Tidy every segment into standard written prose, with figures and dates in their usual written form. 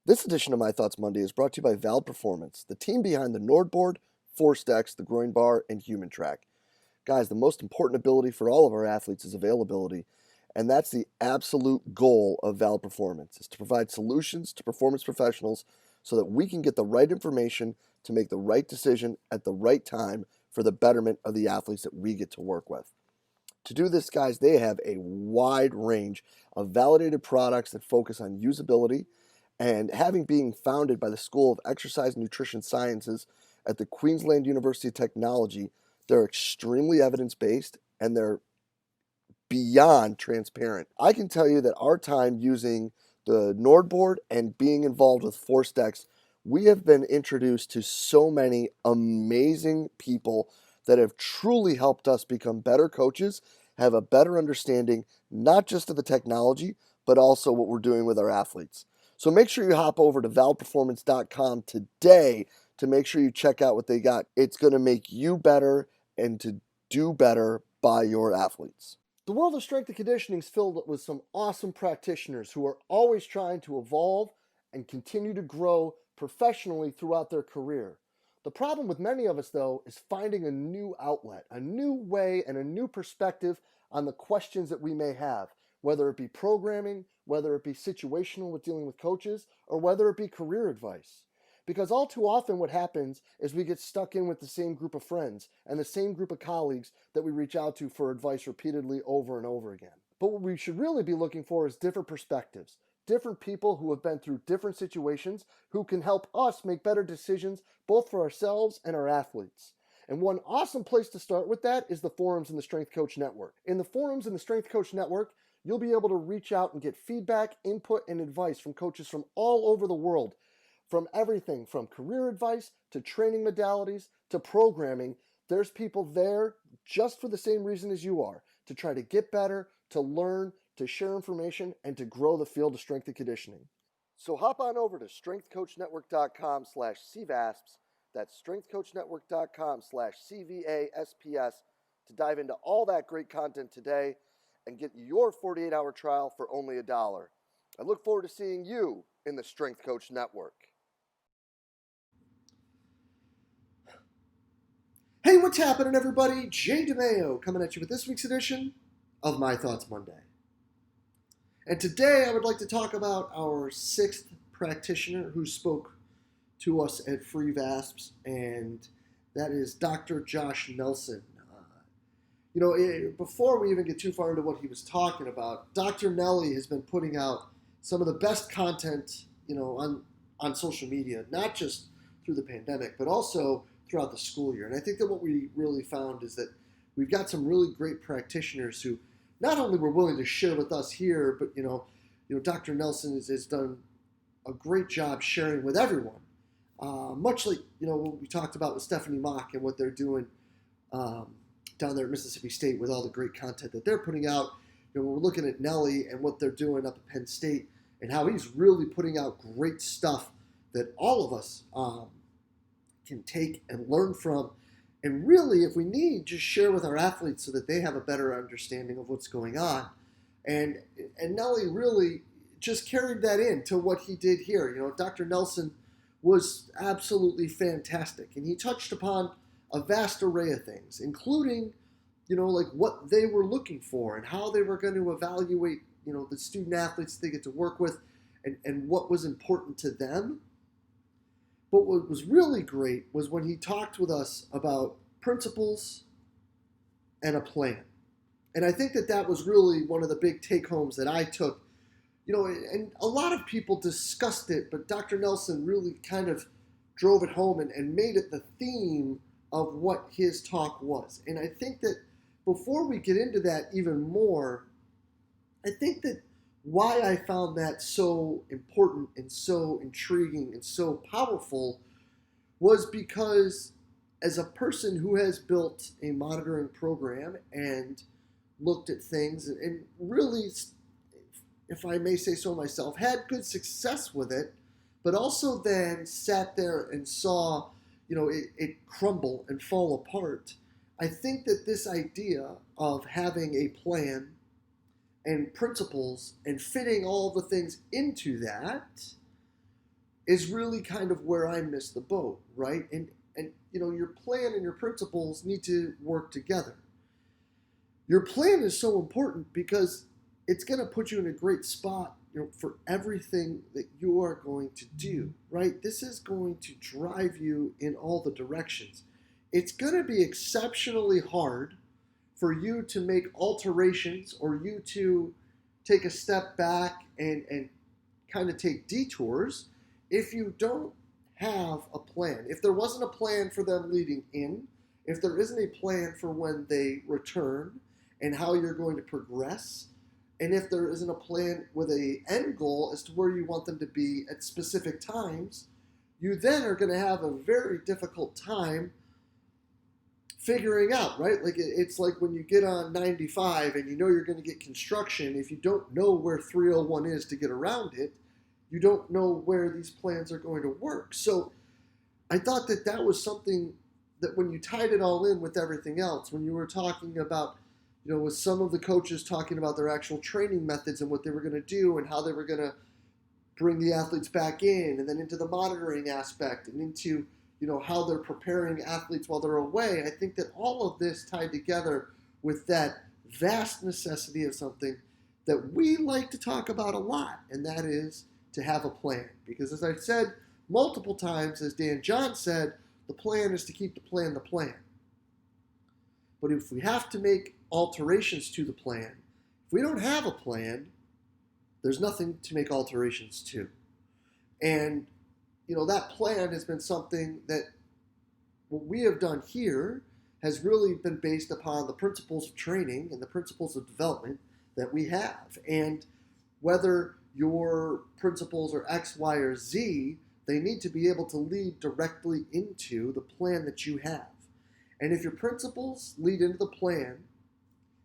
This edition of My Thoughts Monday is brought to you by Valve Performance, the team behind the Nordboard, Force Decks, the Groin Bar, and Human Track. Guys, the most important ability for all of our athletes is availability, and that's the absolute goal of Valve Performance, is to provide solutions to performance professionals so that we can get the right information to make the right decision at the right time for the betterment of the athletes that we get to work with. To do this, guys, they have a wide range of validated products that focus on usability, and having being founded by the School of Exercise and Nutrition Sciences at the Queensland University of Technology, they're extremely evidence-based and they're beyond transparent. I can tell you that our time using the Nordboard and being involved with Force Decks, we have been introduced to so many amazing people that have truly helped us become better coaches, have a better understanding, not just of the technology, but also what we're doing with our athletes. So make sure you hop over to valveperformance.com today to make sure you check out what they got. It's going to make you better and to do better by your athletes. The world of strength and conditioning is filled with some awesome practitioners who are always trying to evolve and continue to grow professionally throughout their career. The problem with many of us, though, is finding a new outlet, a new way, and a new perspective on the questions that we may have, whether it be programming, whether it be situational with dealing with coaches, or whether it be career advice. Because all too often what happens is we get stuck in with the same group of friends and the same group of colleagues that we reach out to for advice repeatedly over and over again. But what we should really be looking for is different perspectives, different people who have been through different situations who can help us make better decisions both for ourselves and our athletes. And one awesome place to start with that is the forums in the Strength Coach Network. In the forums in the Strength Coach Network, you'll be able to reach out and get feedback, input, and advice from coaches from all over the world, from everything from career advice to training modalities to programming. There's people there just for the same reason as you are, to try to get better, to learn, to share information, and to grow the field of strength and conditioning. So hop on over to strengthcoachnetwork.com/CVASPS. That's strengthcoachnetwork.com/CVASPS to dive into all that great content today and get your 48-hour trial for only $1. I look forward to seeing you in the Strength Coach Network. Hey, what's happening, everybody? Jay DeMayo coming at you with this week's edition of My Thoughts Monday. And today I would like to talk about our sixth practitioner who spoke to us at FREE-VASPS, and that is Dr. Josh Nelson. Before we even get too far into what he was talking about, Dr. Nelly has been putting out some of the best content, on social media, not just through the pandemic, but also throughout the school year. And I think that what we really found is that we've got some really great practitioners who not only were willing to share with us here, but Dr. Nelson has done a great job sharing with everyone. Much like what we talked about with Stephanie Mock and what they're doing down there at Mississippi State with all the great content that they're putting out. We're looking at Nelly and what they're doing up at Penn State and how he's really putting out great stuff that all of us can take and learn from, and really, if we need, just share with our athletes so that they have a better understanding of what's going on. And Nelly really just carried that in to what he did here. Dr. Nelson was absolutely fantastic, and he touched upon a vast array of things, including, like what they were looking for and how they were going to evaluate, the student athletes they get to work with and what was important to them. But what was really great was when he talked with us about principles and a plan. And I think that was really one of the big take-homes that I took. And a lot of people discussed it, but Dr. Nelson really kind of drove it home and made it the theme of what his talk was. And I think that before we get into that even more, I think that why I found that so important and so intriguing and so powerful was because as a person who has built a monitoring program and looked at things and really, if I may say so myself, had good success with it, but also then sat there and saw, it crumble and fall apart. I think that this idea of having a plan and principles and fitting all the things into that is really kind of where I miss the boat, right? And your plan and your principles need to work together. Your plan is so important because it's going to put you in a great spot, for everything that you are going to do, right? This is going to drive you in all the directions. It's going to be exceptionally hard for you to make alterations, or you to take a step back and kind of take detours if you don't have a plan. If there wasn't a plan for them leading in, if there isn't a plan for when they return and how you're going to progress, and if there isn't a plan with an end goal as to where you want them to be at specific times, you then are going to have a very difficult time figuring out, right? Like, it's like when you get on 95 and you know you're going to get construction. If you don't know where 301 is to get around it, you don't know where these plans are going to work. So I thought that that was something that when you tied it all in with everything else, when you were talking about, with some of the coaches talking about their actual training methods and what they were going to do and how they were going to bring the athletes back in, and then into the monitoring aspect and into, how they're preparing athletes while they're away. I think that all of this tied together with that vast necessity of something that we like to talk about a lot, and that is to have a plan. Because as I said multiple times, as Dan John said, the plan is to keep the plan the plan. But if we have to make alterations to the plan, if we don't have a plan, there's nothing to make alterations to. And, that plan has been something that what we have done here has really been based upon the principles of training and the principles of development that we have. And whether your principles are X, Y, or Z, they need to be able to lead directly into the plan that you have. And if your principles lead into the plan,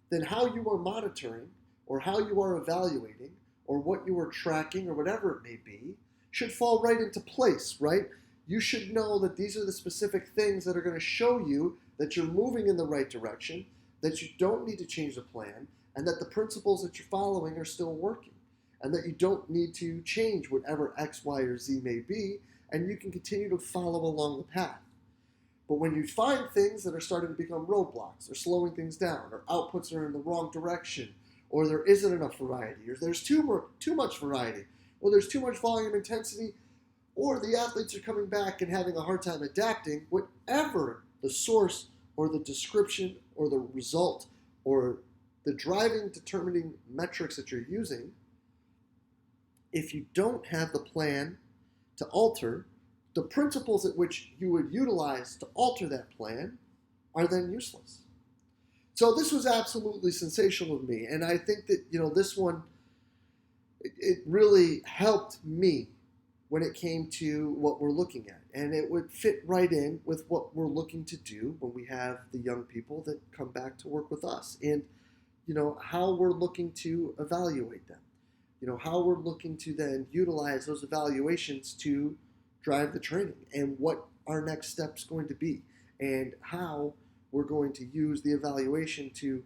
then how you are monitoring or how you are evaluating or what you are tracking or whatever it may be should fall right into place, right? You should know that these are the specific things that are going to show you that you're moving in the right direction, that you don't need to change the plan, and that the principles that you're following are still working, and that you don't need to change whatever X, Y, or Z may be, and you can continue to follow along the path. But when you find things that are starting to become roadblocks, or slowing things down, or outputs are in the wrong direction, or there isn't enough variety, or there's too much variety, or there's too much volume intensity, or the athletes are coming back and having a hard time adapting, whatever the source or the description or the result or the driving determining metrics that you're using, if you don't have the plan to alter, the principles at which you would utilize to alter that plan are then useless. So this was absolutely sensational to me, and I think that this one, it really helped me when it came to what we're looking at, and it would fit right in with what we're looking to do when we have the young people that come back to work with us, and how we're looking to evaluate them, how we're looking to then utilize those evaluations to drive the training, and what our next step's going to be, and how we're going to use the evaluation to,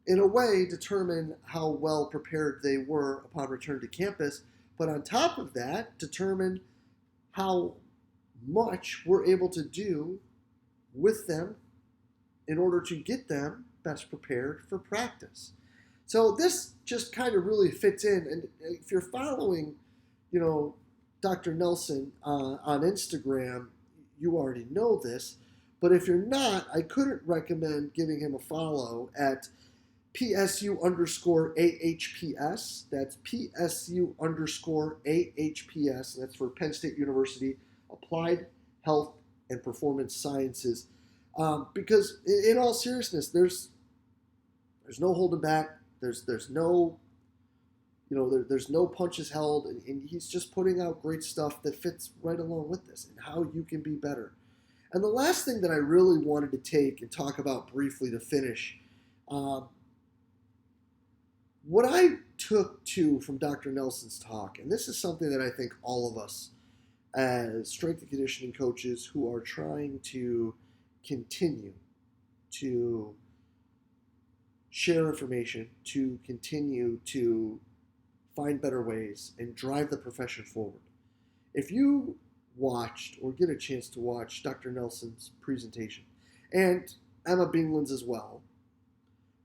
in a way, determine how well prepared they were upon return to campus, but on top of that, determine how much we're able to do with them in order to get them best prepared for practice. So this just kind of really fits in, and if you're following, Dr. Nelson on Instagram, you already know this, but if you're not, I couldn't recommend giving him a follow at PSU_AHPS. That's PSU_AHPS. That's for Penn State University Applied Health and Performance Sciences. Because in all seriousness, there's no holding back. There's no there's no punches held, and he's just putting out great stuff that fits right along with this and how you can be better. And the last thing that I really wanted to take and talk about briefly to finish, what I took from Dr. Nelson's talk, and this is something that I think all of us as strength and conditioning coaches who are trying to continue to share information, to continue to find better ways and drive the profession forward, If you watched or get a chance to watch Dr. Nelson's presentation, and Emma Bingland's as well,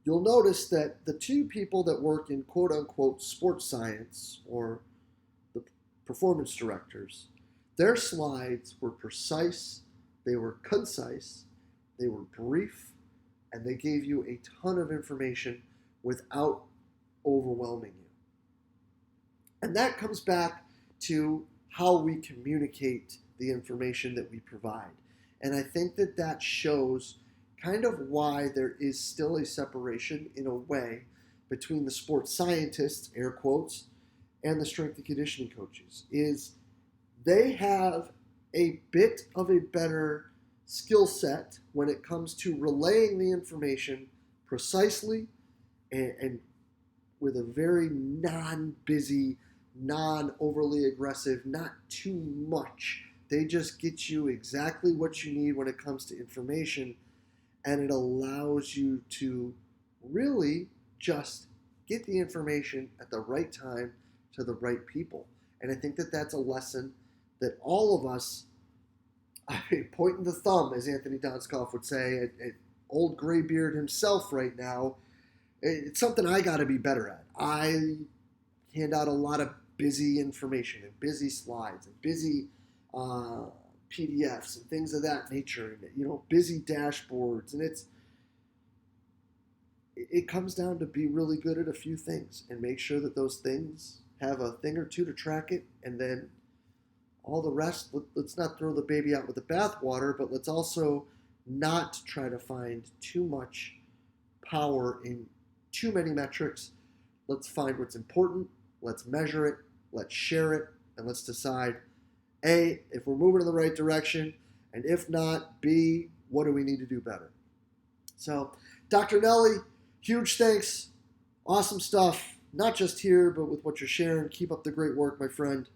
you'll notice that the two people that work in quote unquote sports science, or the performance directors, their slides were precise, they were concise, they were brief, and they gave you a ton of information without overwhelming you. And that comes back to how we communicate the information that we provide. And I think that that shows kind of why there is still a separation in a way between the sports scientists, air quotes, and the strength and conditioning coaches, is they have a bit of a better skill set when it comes to relaying the information precisely and with a very non-busy, non-overly aggressive, not too much. They just get you exactly what you need when it comes to information, and it allows you to really just get the information at the right time to the right people. And I think that that's a lesson that all of us, pointing the thumb, as Anthony Donskoff would say, at old graybeard himself right now, it's something I got to be better at. I hand out a lot of busy information and busy slides and busy PDFs and things of that nature, and busy dashboards, and it comes down to be really good at a few things and make sure that those things have a thing or two to track it, and then all the rest, let's not throw the baby out with the bathwater, but let's also not try to find too much power in too many metrics. Let's find what's important, let's measure it, let's share it, and let's decide, A, if we're moving in the right direction, and if not, B, what do we need to do better? So, Dr. Nelly, huge thanks. Awesome stuff, not just here, but with what you're sharing. Keep up the great work, my friend.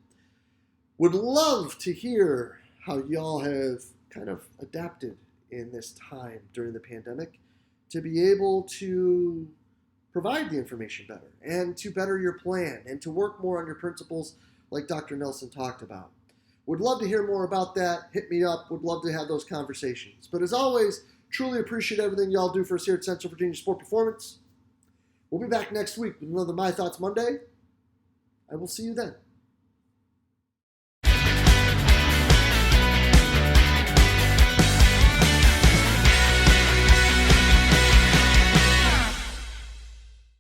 Would love to hear how y'all have kind of adapted in this time during the pandemic to be able to provide the information better and to better your plan and to work more on your principles like Dr. Nelson talked about. Would love to hear more about that. Hit me up. Would love to have those conversations. But as always, truly appreciate everything y'all do for us here at Central Virginia Sport Performance. We'll be back next week with another My Thoughts Monday. I will see you then.